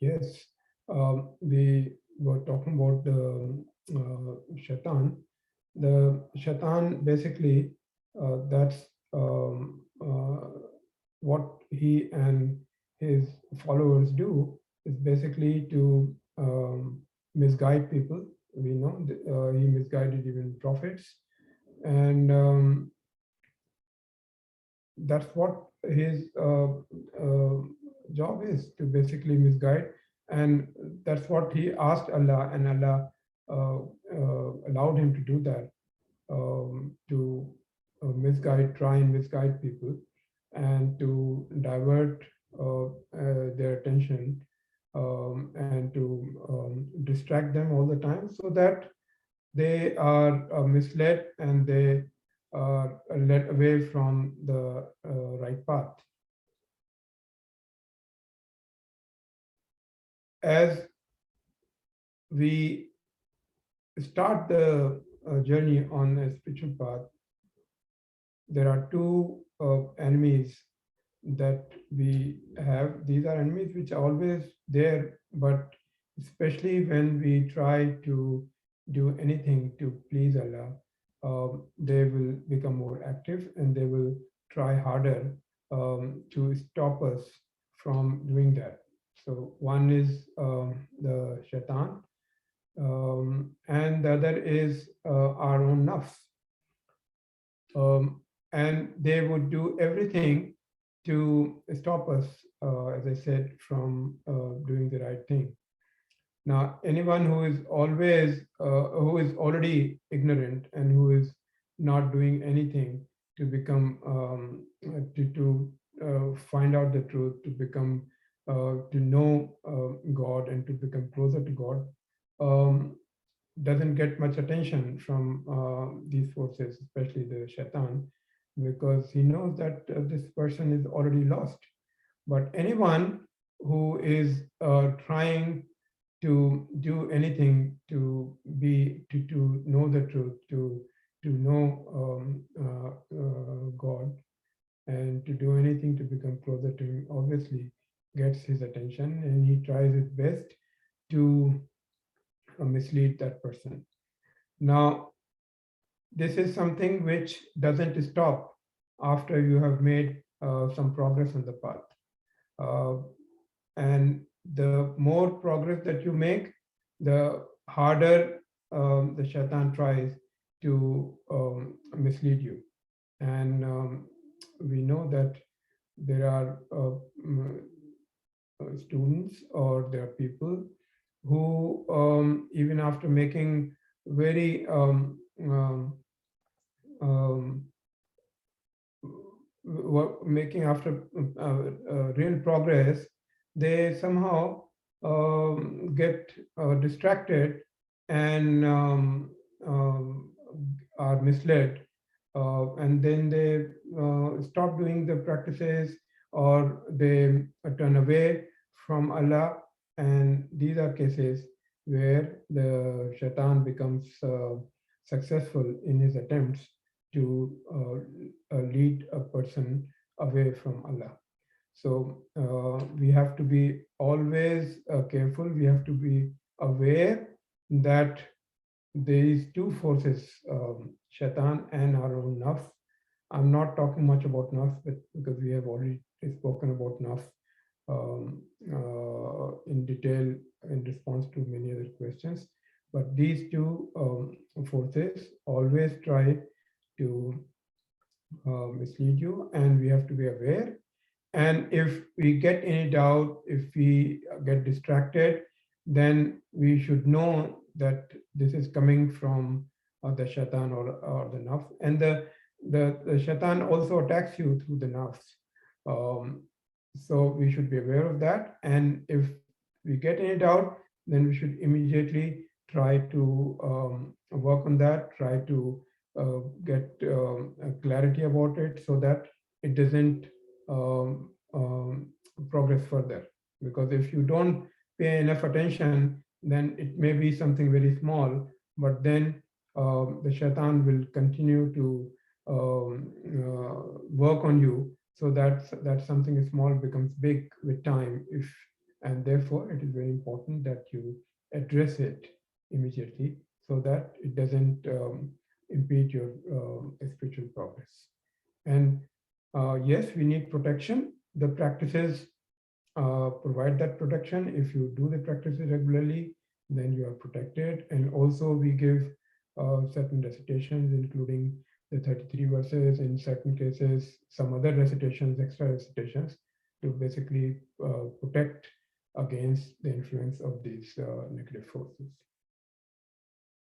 Yes, we were talking about the shaitan. The shaitan basically, that's what he and his followers do is basically to misguide people. We know he misguided even prophets, and that's what his job is, to basically misguide, and that's what he asked Allah, and Allah allowed him to do that, to try and misguide people, and to divert their attention, and to distract them all the time, so that they are misled and they are led away from the right path. As we start the journey on a spiritual path, there are two enemies that we have. These are enemies which are always there, but especially when we try to do anything to please Allah, they will become more active and they will try harder to stop us from doing that. So one is the shaitan, and the other is our own nafs. And they would do everything to stop us, as I said, from doing the right thing. Now, anyone who is already ignorant and who is not doing anything to become, to find out the truth, to become, to know God and to become closer to God, um, doesn't get much attention from these forces, especially the shaitan, because he knows that this person is already lost. But anyone who is trying to do anything to know the truth, to know God, and to do anything to become closer to him, obviously gets his attention, and he tries his best to mislead that person. Now, this is something which doesn't stop after you have made some progress on the path. Uh, and the more progress that you make, the harder the shaitan tries to mislead you. And we know that there are students, or there are people who, even after making very um, making after real progress, they somehow get distracted and are misled, and then they stop doing the practices, or they turn away from Allah. And these are cases where the shaitan becomes successful in his attempts to lead a person away from Allah. So we have to be always careful. We have to be aware that these two forces, shaitan and our own nafs. I'm not talking much about nafs, but because we have already spoken about nafs in detail in response to many other questions. But these two forces always try to mislead you, and we have to be aware. And if we get any doubt, if we get distracted, then we should know that this is coming from the shaitan, or the nafs. And the shaitan also attacks you through the nafs. So we should be aware of that. And if we get any doubt, then we should immediately try to work on that, try to get clarity about it, so that it doesn't progress further. Because if you don't pay enough attention, then it may be something very small, but then the shaitan will continue to work on you, so that something small becomes big with time, if And therefore, it is very important that you address it immediately so that it doesn't impede your spiritual progress. And yes, we need protection. The practices provide that protection. If you do the practices regularly, then you are protected. And also we give certain recitations, including the 33 verses, in certain cases, some other recitations, extra recitations, to basically protect against the influence of these negative forces.